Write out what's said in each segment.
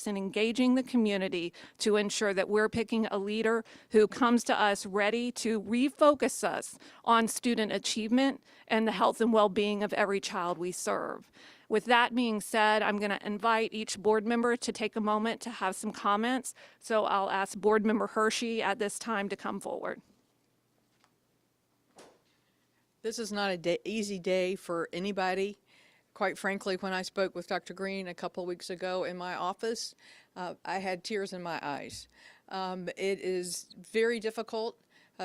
and engaging the community to ensure that we're picking a leader who comes to us ready to refocus us on student achievement and the health and well-being of every child we serve. With that being said, I'm going to invite each board member to take a moment to have some comments. So I'll ask Board Member Hershey at this time to come forward. This is not an easy day for anybody. Quite frankly, when I spoke with Dr. Greene a couple of weeks ago in my office, I had tears in my eyes. It is very difficult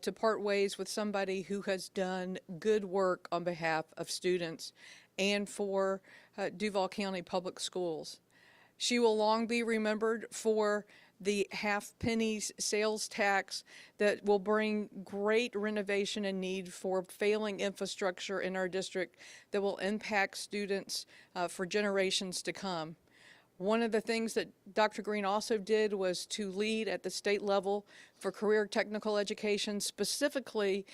to part ways with somebody who has done good work on behalf of students and for Duval County Public Schools. She will long be remembered for the half pennies sales tax that will bring great renovation and need for failing infrastructure in our district that will impact students for generations to come. One of the things that Dr. Greene also did was to lead at the state level for career technical education, specifically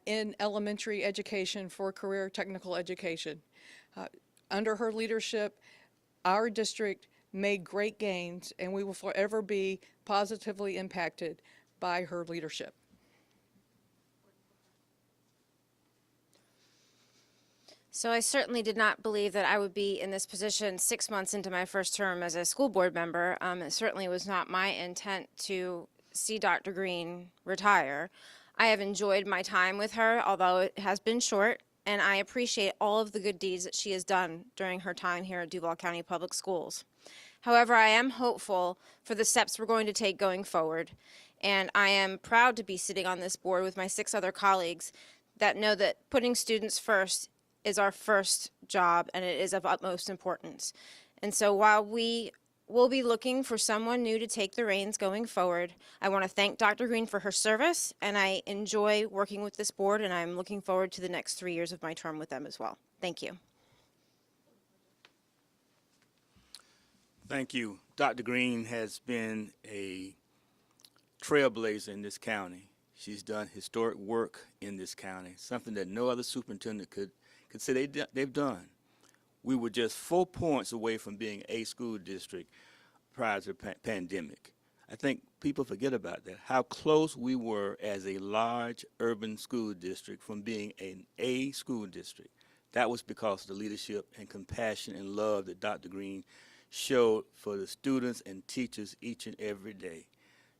in elementary education for career technical education. Under her leadership, our district made great gains, and we will forever be positively impacted by her leadership. So I certainly did not believe that I would be in this position 6 months into my first term as a school board member. It certainly was not my intent to see Dr. Greene retire. I have enjoyed my time with her, although it has been short, and I appreciate all of the good deeds that she has done during her time here at Duval County Public Schools. However, I am hopeful for the steps we're going to take going forward, and I am proud to be sitting on this board with my 6 other colleagues that know that putting students first is our first job, and it is of utmost importance. And so while we will be looking for someone new to take the reins going forward, I want to thank Dr. Greene for her service, and I enjoy working with this board, and I'm looking forward to the next 3 years of my term with them as well. Thank you. Thank you. Dr. Greene has been a trailblazer in this county. She's done historic work in this county, something that no other superintendent could say they've done. We were just 4 points away from being a school district prior to the pandemic. I think people forget about that, how close we were as a large urban school district from being an A school district. That was because of the leadership and compassion and love that Dr. Greene showed for the students and teachers each and every day.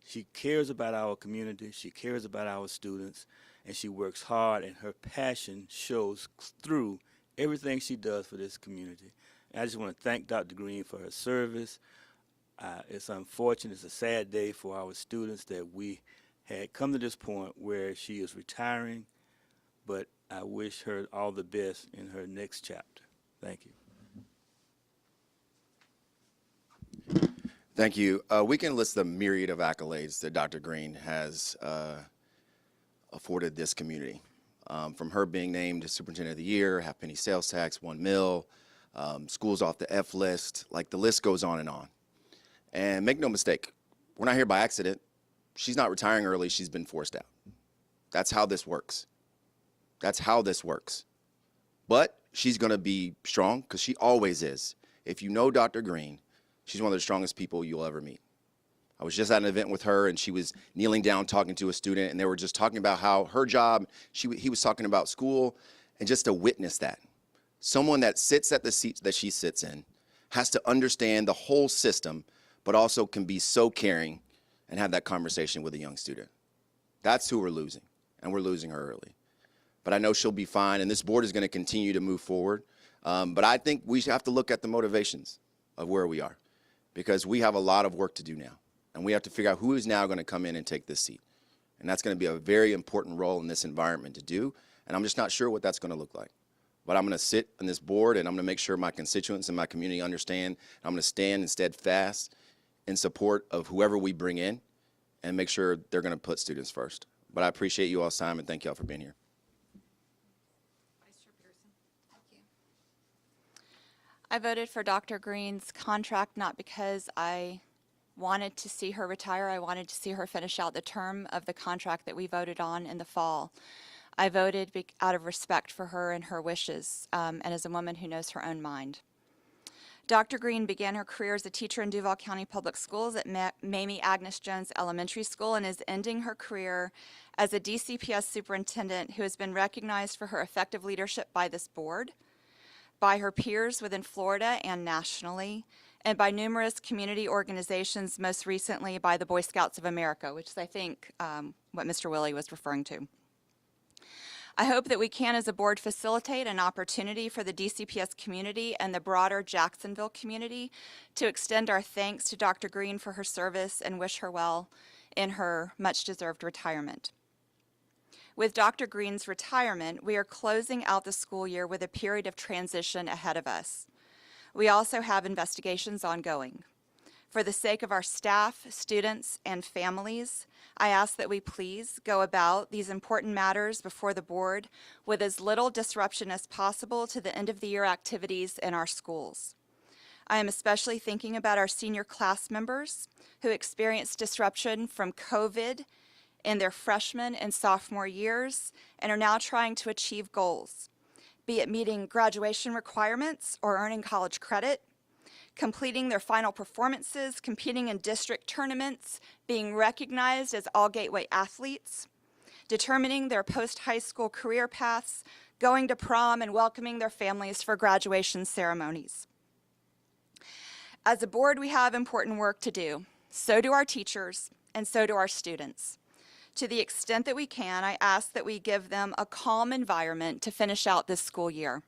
She cares about our community, she cares about our students, and she works hard, and her passion shows through everything she does for this community. And I just want to thank Dr. Greene for her service. It's unfortunate, it's a sad day for our students that we had come to this point where she is retiring, but I wish her all the best in her next chapter. Thank you. Thank you. We can list the myriad of accolades that Dr. Greene has afforded this community. From her being named Superintendent of the Year, half penny sales tax, 1 mil, schools off the F list, like the list goes on. And make no mistake, we're not here by accident. She's not retiring early, she's been forced out. That's how this works. That's how this works. But she's gonna be strong, because she always is. If you know Dr. Greene, she's one of the strongest people you'll ever meet. I was just at an event with her, and she was kneeling down talking to a student, and they were just talking about how her job, he was talking about school, and just to witness that. Someone that sits at the seat that she sits in has to understand the whole system, but also can be so caring and have that conversation with a young student. That's who we're losing, and we're losing her early. But I know she'll be fine, and this board is going to continue to move forward. But I think we have to look at the motivations of where we are, because we have a lot of work to do now. And we have to figure out who is now going to come in and take this seat. And that's going to be a very important role in this environment to do. And I'm just not sure what that's going to look like. But I'm going to sit on this board, and I'm going to make sure my constituents and my community understand. I'm going to stand and steadfast in support of whoever we bring in and make sure they're going to put students first. But I appreciate you all's time, and thank you all for being here. Vice Chair Pearson. Thank you. I voted for Dr. Greene's contract not because I wanted to see her retire. I wanted to see her finish out the term of the contract that we voted on in the fall. I voted out of respect for her and her wishes, and as a woman who knows her own mind. Dr. Greene began her career as a teacher in Duval County Public Schools at Mamie Agnes Jones Elementary School and is ending her career as a DCPS superintendent who has been recognized for her effective leadership by this board, by her peers within Florida and nationally, and by numerous community organizations, most recently by the Boy Scouts of America, which is, I think, what Mr. Willie was referring to. I hope that we can, as a board, facilitate an opportunity for the DCPS community and the broader Jacksonville community to extend our thanks to Dr. Greene for her service and wish her well in her much-deserved retirement. With Dr. Greene's retirement, we are closing out the school year with a period of transition ahead of us. We also have investigations ongoing. For the sake of our staff, students, and families, I ask that we please go about these important matters before the board with as little disruption as possible to the end-of-the-year activities in our schools. I am especially thinking about our senior class members who experienced disruption from COVID in their freshman and sophomore years and are now trying to achieve goals, be it meeting graduation requirements or earning college credit, completing their final performances, competing in district tournaments, being recognized as all Gateway athletes, determining their post-high school career paths, going to prom, and welcoming their families for graduation ceremonies. As a board, we have important work to do. So do our teachers, and so do our students. To the extent that we can, I ask that we give them a calm environment to finish out this school year.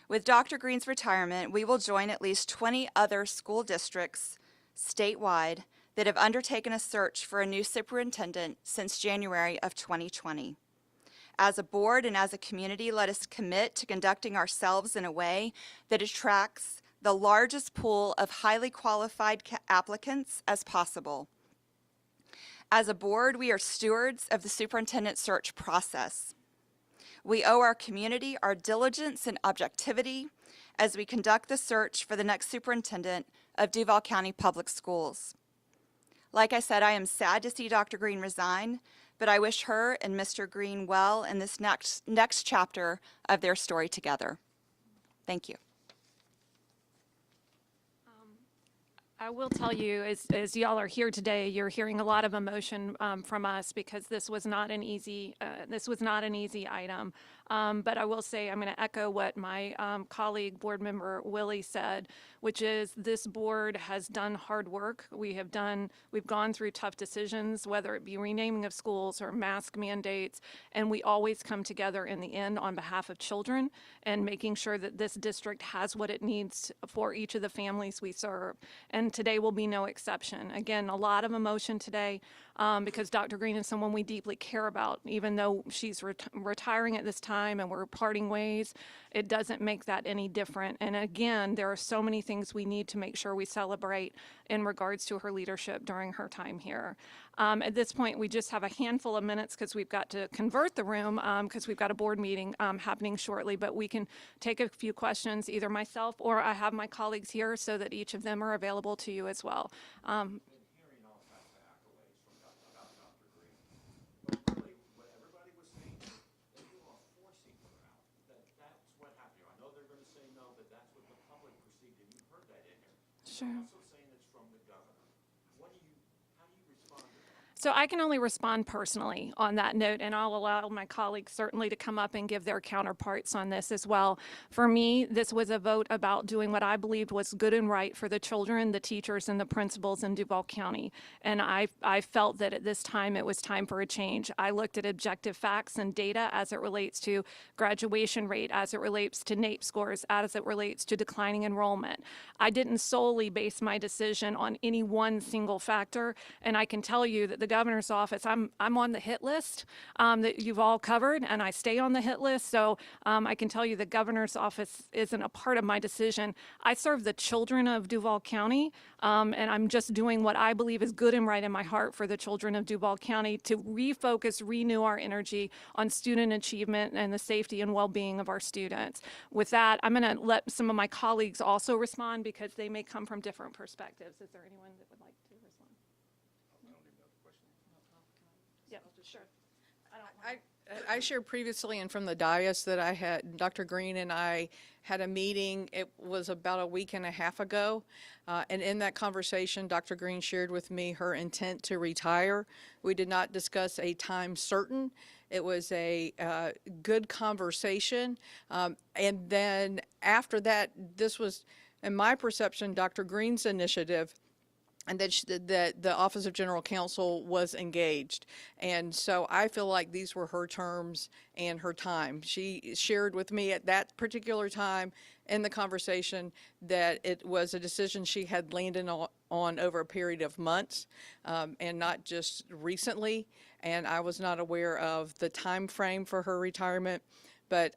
With Dr. Greene's retirement, we will join at least 20 other school districts statewide that have undertaken a search for a new superintendent since January of 2020. As a board and as a community, let us commit to conducting ourselves in a way that attracts the largest pool of highly qualified applicants as possible. As a board, we are stewards of the superintendent search process. We owe our community our diligence and objectivity as we conduct the search for the next superintendent of Duval County Public Schools. Like I said, I am sad to see Dr. Greene resign, but I wish her and Mr. Greene well in this next chapter of their story together. Thank you. I will tell you, as y'all are here today, you're hearing a lot of emotion from us because this was not an easy item. But I will say, I'm going to echo what my colleague, board member Willie said, which is this board has done hard work. We've gone through tough decisions, whether it be renaming of schools or mask mandates, and we always come together in the end on behalf of children and making sure that this district has what it needs for each of the families we serve. And today will be no exception. Again, a lot of emotion today because Dr. Greene is someone we deeply care about. Even though she's retiring at this time and we're parting ways, it doesn't make that any different. And again, there are so many things we need to make sure we celebrate in regards to her leadership during her time here. At this point, we just have a handful of minutes because we've got to convert the room because we've got a board meeting happening shortly, but we can take a few questions, either myself or I have my colleagues here so that each of them are available to you as well. Sure. So I can only respond personally on that note, and I'll allow my colleagues certainly to come up and give their counterparts on this as well. For me, this was a vote about doing what I believed was good and right for the children, the teachers, and the principals in Duval County. And I felt that at this time it was time for a change. I looked at objective facts and data as it relates to graduation rate, as it relates to NAEP scores, as it relates to declining enrollment. I didn't solely base my decision on any one single factor, and I can tell you that the governor's office, I'm on the hit list that you've all covered, and I stay on the hit list, so I can tell you the governor's office isn't a part of my decision. I serve the children of Duval County, and I'm just doing what I believe is good and right in my heart for the children of Duval County to refocus, renew our energy on student achievement and the safety and well-being of our students. With that, I'm going to let some of my colleagues also respond because they may come from different perspectives. Is there anyone that would like to respond? Yeah, sure. I shared previously and from the dais that I had, Dr. Greene and I had a meeting, it was about a week and a half ago. And in that conversation, Dr. Greene shared with me her intent to retire. We did not discuss a time certain. It was a good conversation. And then after that, this was, in my perception, Dr. Greene's initiative, and that the Office of General Counsel was engaged. And so I feel like these were her terms and her time. She shared with me at that particular time in the conversation that it was a decision she had landed on over a period of months, and not just recently. And I was not aware of the time frame for her retirement, but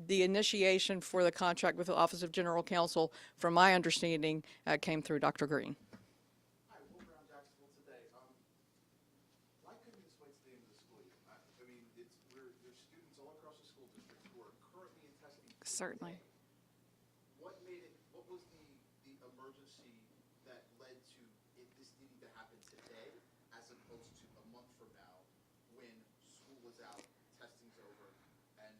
the initiation for the contract with the Office of General Counsel, from my understanding, came through Dr. Greene. Why couldn't this wait to the end of the school year? I mean, there's students all across the school district who are currently in testing. Certainly. What was the emergency that led to this needing to happen today as opposed to a month from now when school was out, testing's over, and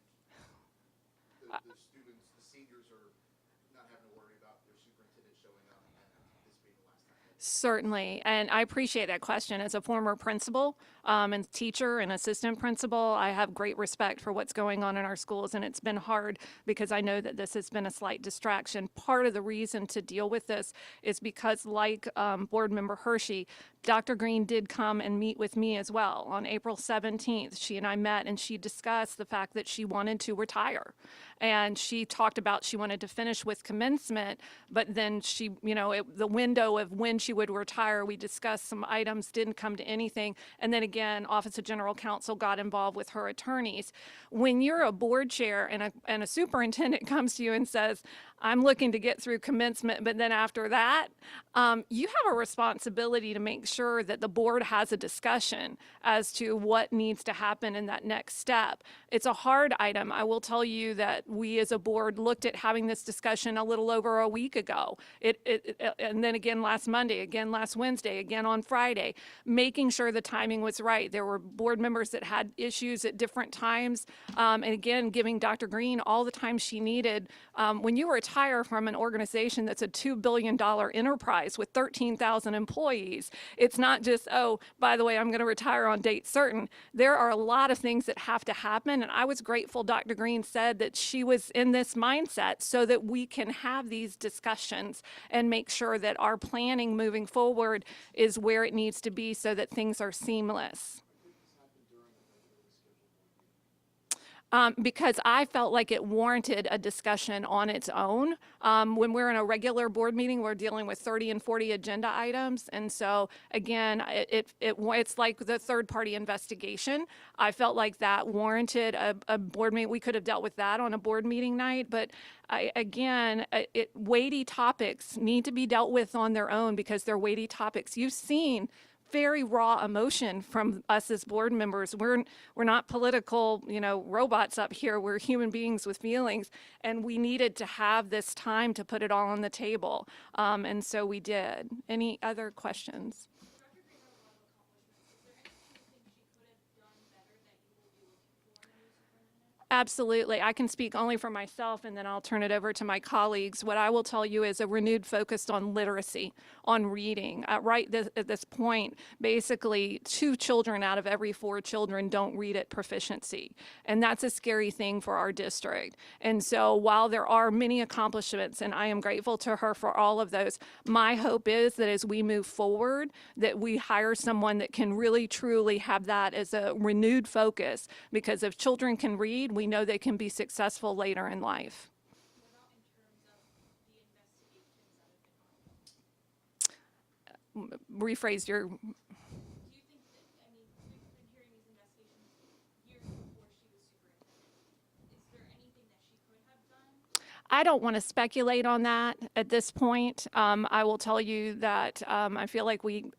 the students, the seniors are not having to worry about their superintendent showing up and this being the last time? Certainly, and I appreciate that question. As a former principal and teacher and assistant principal, I have great respect for what's going on in our schools, and it's been hard because I know that this has been a slight distraction. Part of the reason to deal with this is because, like Board Member Hershey, Dr. Greene did come and meet with me as well on April 17th. She and I met, and she discussed the fact that she wanted to retire. And she talked about she wanted to finish with commencement, but then she, the window of when she would retire, we discussed some items, didn't come to anything. And then again, Office of General Counsel got involved with her attorneys. When you're a board chair and a superintendent comes to you and says, I'm looking to get through commencement, but then after that, you have a responsibility to make sure that the board has a discussion as to what needs to happen in that next step. It's a hard item. I will tell you that we as a board looked at having this discussion a little over a week ago. And then again last Monday, again last Wednesday, again on Friday, making sure the timing was right. There were board members that had issues at different times. And again, giving Dr. Greene all the time she needed. When you retire from an organization that's a $2 billion enterprise with 13,000 employees, it's not just, oh, by the way, I'm going to retire on date certain. There are a lot of things that have to happen. And I was grateful Dr. Greene said that she was in this mindset so that we can have these discussions and make sure that our planning moving forward is where it needs to be so that things are seamless. Because I felt like it warranted a discussion on its own. When we're in a regular board meeting, we're dealing with 30 and 40 agenda items. And so, again, it's like the third-party investigation. I felt like that warranted a board meeting. We could have dealt with that on a board meeting night. But, weighty topics need to be dealt with on their own because they're weighty topics. You've seen very raw emotion from us as board members. We're not political, robots up here. We're human beings with feelings, and we needed to have this time to put it all on the table, and so we did. Any other questions? Absolutely. I can speak only for myself, and then I'll turn it over to my colleagues. What I will tell you is a renewed focus on literacy, on reading. At this point, basically, 2 children out of every 4 children don't read at proficiency, and that's a scary thing for our district. And so while there are many accomplishments, and I am grateful to her for all of those, my hope is that as we move forward, that we hire someone that can really, truly have that as a renewed focus, because if children can read, we know they can be successful later in life. Rephrase your. Do you think that, we've been hearing these investigations years before she was superintendent. Is there anything that she could have done? I don't want to speculate on that at this point. I will tell you that I feel like we've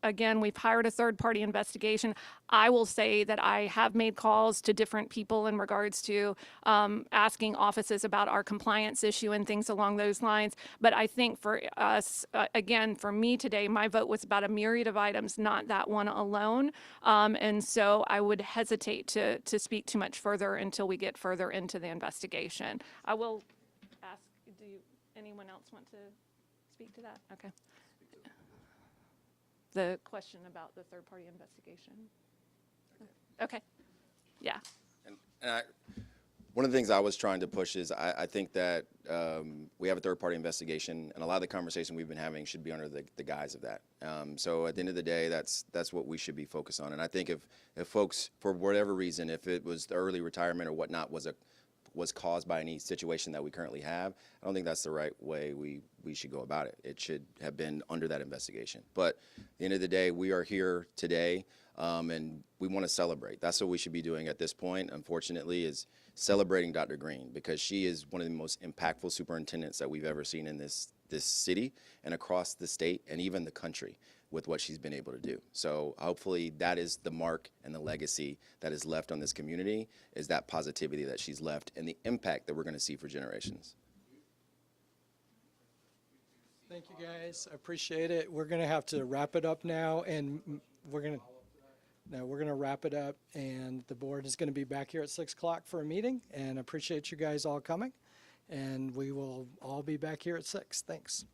hired a third-party investigation. I will say that I have made calls to different people in regards to asking offices about our compliance issue and things along those lines. But I think for us, again, for me today, my vote was about a myriad of items, not that one alone. And so I would hesitate to speak too much further until we get further into the investigation. I will ask, anyone else want to speak to that? Okay. The question about the third-party investigation. Okay. Yeah. And one of the things I was trying to push is I think that we have a third-party investigation, and a lot of the conversation we've been having should be under the guise of that. So at the end of the day, that's what we should be focused on. And I think if folks, for whatever reason, if it was the early retirement or whatnot was caused by any situation that we currently have, I don't think that's the right way we should go about it. It should have been under that investigation. But at the end of the day, we are here today, and we want to celebrate. That's what we should be doing at this point, unfortunately, is celebrating Dr. Greene, because she is one of the most impactful superintendents that we've ever seen in this city and across the state and even the country with what she's been able to do. So hopefully that is the mark and the legacy that is left on this community, is that positivity that she's left and the impact that we're going to see for generations. Thank you, guys. I appreciate it. We're going to have to wrap it up now, and we're going to wrap it up, and the board is going to be back here at 6 o'clock for a meeting, and I appreciate you guys all coming, and we will all be back here at 6. Thanks.